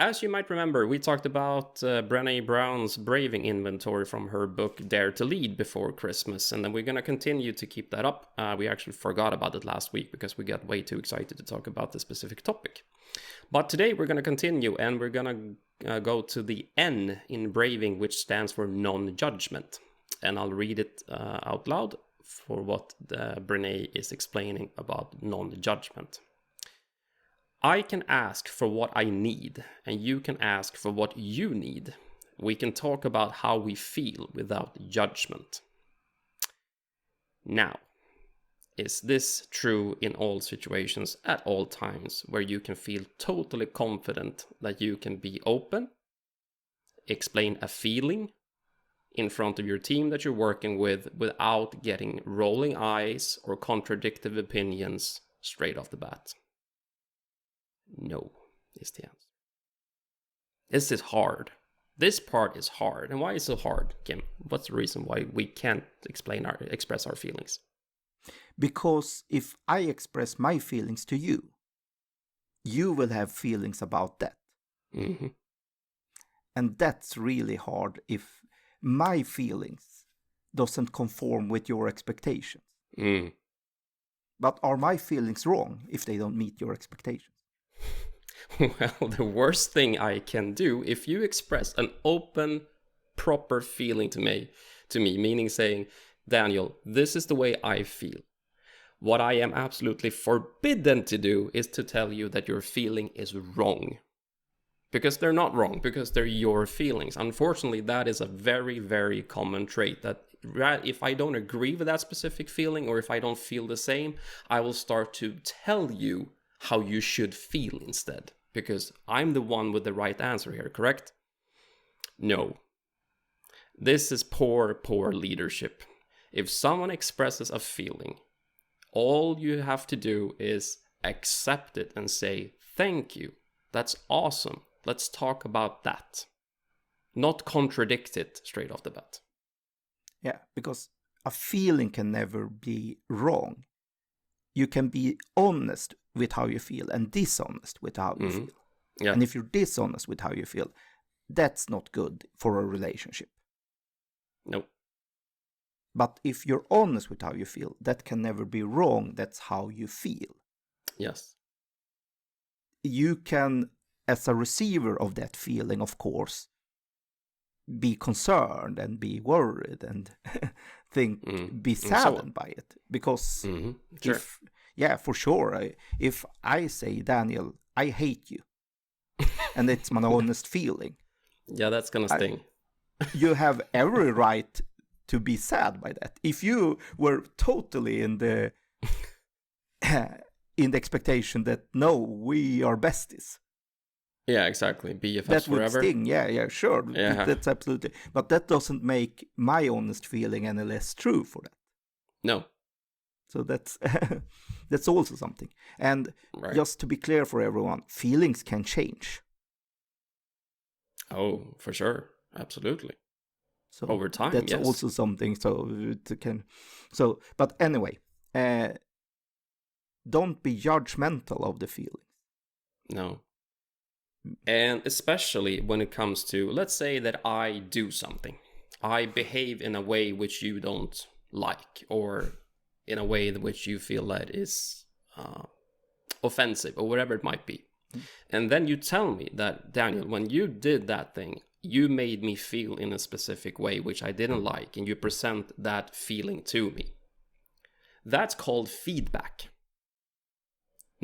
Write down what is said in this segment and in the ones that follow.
As you might remember, we talked about Brené Brown's braving inventory from her book Dare to Lead before Christmas, and then we're going to continue to keep that up. We actually forgot about it last week because we got way too excited to talk about the specific topic. But today we're going to continue, and we're going to go to the N in braving, which stands for non-judgment. And I'll read it out loud for what Brené is explaining about non-judgment. I can ask for what I need, and you can ask for what you need. We can talk about how we feel without judgment. Now, is this true in all situations at all times where you can feel totally confident that you can be open, explain a feeling in front of your team that you're working with without getting rolling eyes or contradictive opinions straight off the bat? No, is the answer. This is hard. This part is hard. And why is it so hard, Kim? What's the reason why we can't express our feelings? Because if I express my feelings to you, you will have feelings about that. Mm-hmm. And that's really hard if my feelings doesn't conform with your expectations. Mm. But are my feelings wrong if they don't meet your expectations? Well, the worst thing I can do, if you express an open, proper feeling to me, meaning saying, Daniel, this is the way I feel. What I am absolutely forbidden to do is to tell you that your feeling is wrong. Because they're not wrong, because they're your feelings. Unfortunately, that is a very, very common trait, that if I don't agree with that specific feeling, or if I don't feel the same, I will start to tell you how you should feel instead, because I'm the one with the right answer here, correct? No. This is poor leadership. If someone expresses a feeling, all you have to do is accept it and say, thank you, that's awesome, let's talk about that. Not contradict it straight off the bat. Yeah, because a feeling can never be wrong. You can be honest with how you feel and dishonest with how you feel. Yeah. And if you're dishonest with how you feel, that's not good for a relationship. Nope. But if you're honest with how you feel, that can never be wrong. That's how you feel. Yes. You can, as a receiver of that feeling, of course, be concerned and be worried and be saddened by it. Because Sure. for sure, if I say, Daniel, I hate you, and it's my honest feeling. Yeah, that's gonna sting. You have every right to be sad by that. If you were totally in the expectation that, no, we are besties. Yeah, exactly. BFFs that would forever. Sting. Yeah, sure. Yeah. That's absolutely. But that doesn't make my honest feeling any less true for that. No. So that's that's also something. And just to be clear for everyone, feelings can change. Oh, for sure. Absolutely. So over time, that's yes. also something. But anyway, don't be judgmental of the feelings. No. And especially when it comes to, let's say that I do something. I behave in a way which you don't like, or in a way which you feel that is offensive, or whatever it might be. And then you tell me that, Daniel, when you did that thing, you made me feel in a specific way which I didn't like, and you present that feeling to me. That's called feedback.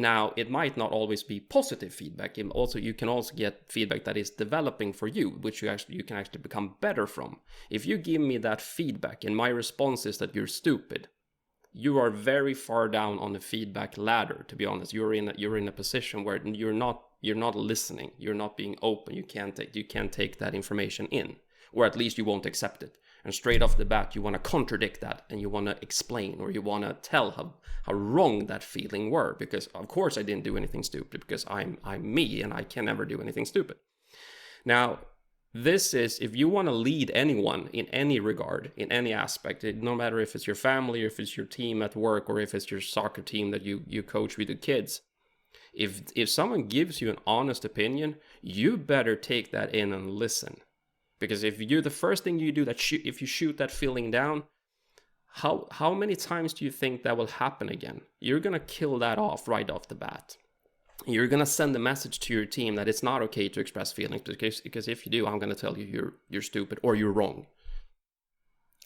Now, it might not always be positive feedback. You can also get feedback that is developing for you, which you can actually become better from. If you give me that feedback and my response is that you're stupid, you are very far down on the feedback ladder. To be honest, you're in a position where you're not listening. You're not being open. You can't take that information in, or at least you won't accept it. And straight off the bat, you want to contradict that, and you want to explain, or you want to tell how wrong that feeling were, because of course I didn't do anything stupid, because I'm me and I can never do anything stupid. Now, this is, if you want to lead anyone in any regard, in any aspect, no matter if it's your family, or if it's your team at work, or if it's your soccer team that you coach with the kids, If someone gives you an honest opinion, you better take that in and listen. Because if you're the first thing you do, if you shoot that feeling down, how many times do you think that will happen again? You're going to kill that off right off the bat. You're going to send a message to your team that it's not okay to express feelings, because if you do, I'm going to tell you you're stupid or you're wrong.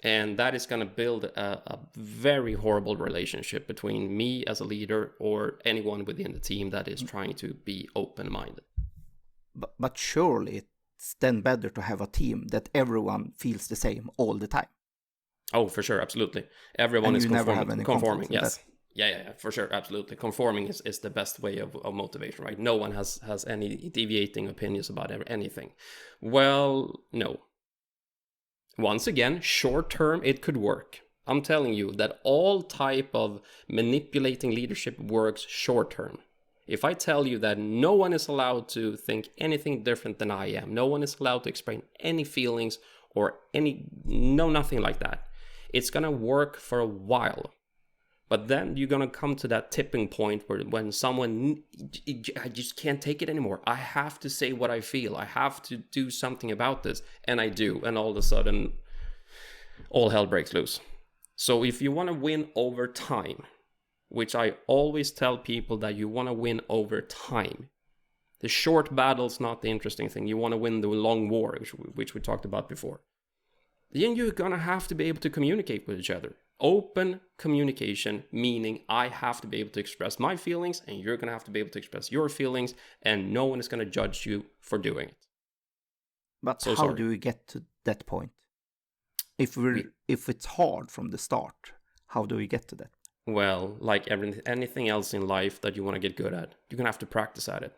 And that is going to build a very horrible relationship between me as a leader or anyone within the team that is trying to be open-minded. But surely it's then better to have a team that everyone feels the same all the time. Oh, for sure, absolutely. Everyone is conforming. Yes. That. Yeah, for sure, absolutely. Conforming is the best way of motivation, right? No one has any deviating opinions about anything. Well, no. Once again, short term, it could work. I'm telling you that all type of manipulating leadership works short term. If I tell you that no one is allowed to think anything different than I am, no one is allowed to explain any feelings or nothing like that, it's gonna work for a while. But then you're gonna come to that tipping point when someone, I just can't take it anymore. I have to say what I feel. I have to do something about this. And I do. And all of a sudden, all hell breaks loose. So if you want to win over time, which I always tell people that you want to win over time, the short battle's not the interesting thing. You want to win the long war, which we talked about before. Then you're gonna have to be able to communicate with each other. Open communication, meaning I have to be able to express my feelings and you're going to have to be able to express your feelings, and no one is going to judge you for doing it. But how do we get to that point? If it's hard from the start, how do we get to that? Well, like anything else in life that you want to get good at, you're going to have to practice at it.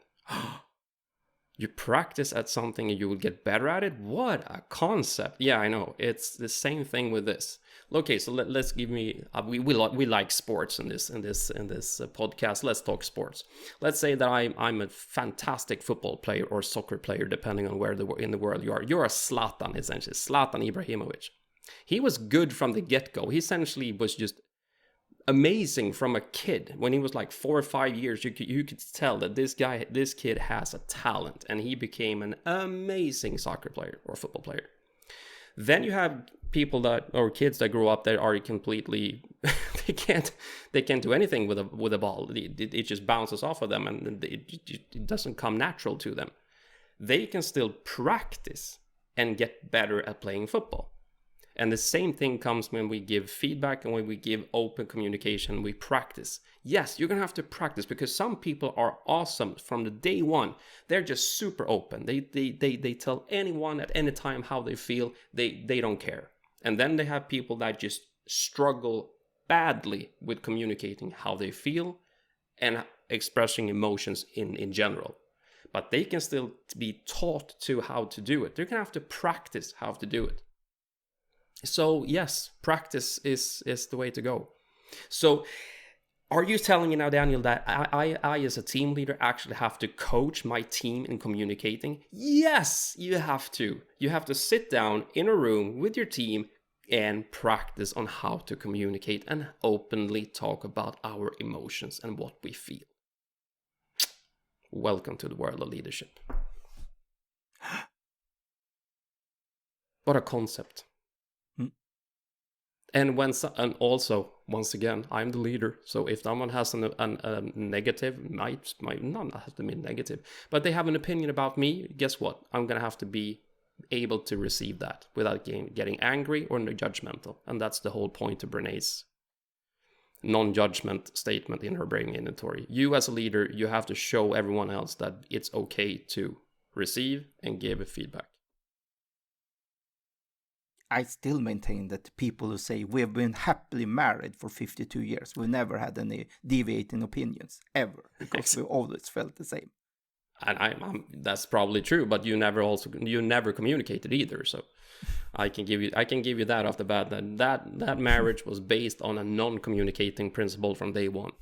You practice at something and you will get better at it? What a concept. Yeah, I know. It's the same thing with this. Okay, so let's give me we like sports in this podcast. Let's talk sports. Let's say that I'm a fantastic football player or soccer player, depending on where in the world you are. You're a Zlatan, essentially. Zlatan Ibrahimovic. He was good from the get-go. He essentially was just amazing from a kid. When he was like 4 or 5 years, you could tell that this kid has a talent, and he became an amazing soccer player or football player. Then you have kids that grow up that are completely they can't do anything with a ball. It just bounces off of them, and it doesn't come natural to them. They can still practice and get better at playing football. And the same thing comes when we give feedback and when we give open communication, we practice. Yes, you're going to have to practice, because some people are awesome from the day one. They're just super open. They tell anyone at any time how they feel. They don't care. And then they have people that just struggle badly with communicating how they feel and expressing emotions in general. But they can still be taught to how to do it. They're going to have to practice how to do it. So yes, practice is the way to go. So are you telling me now, Daniel, that I as a team leader actually have to coach my team in communicating? Yes, you have to. You have to sit down in a room with your team and practice on how to communicate and openly talk about our emotions and what we feel. Welcome to the world of leadership. What a concept. And also, once again, I'm the leader. So if someone has a negative, might not have to be negative, but they have an opinion about me, guess what? I'm going to have to be able to receive that without getting angry or judgmental. And that's the whole point of Brené's non-judgment statement in her brain inventory. You as a leader, you have to show everyone else that it's okay to receive and give feedback. I still maintain that people who say we have been happily married for 52 years, we've never had any deviating opinions ever, because we always felt the same. And that's probably true, but you never communicated either. So I can give you that off the bat, that marriage was based on a non-communicating principle from day one.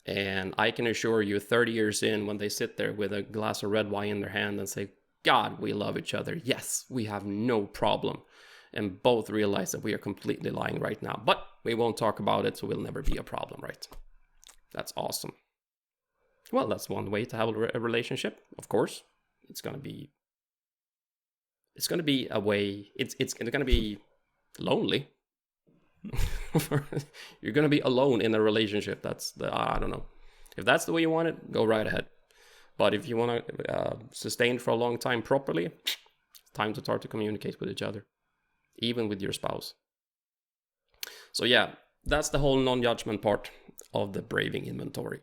And I can assure you, 30 years in, when they sit there with a glass of red wine in their hand and say, God, we love each other. Yes, we have no problem. And both realize that we are completely lying right now. But we won't talk about it, so we'll never be a problem, right? That's awesome. Well, that's one way to have a relationship, of course. It's gonna be a way. It's gonna be lonely. You're gonna be alone in a relationship. I don't know. If that's the way you want it, go right ahead. But if you want to sustain for a long time properly, it's time to start to communicate with each other, even with your spouse. So yeah, that's the whole non-judgment part of the braving inventory.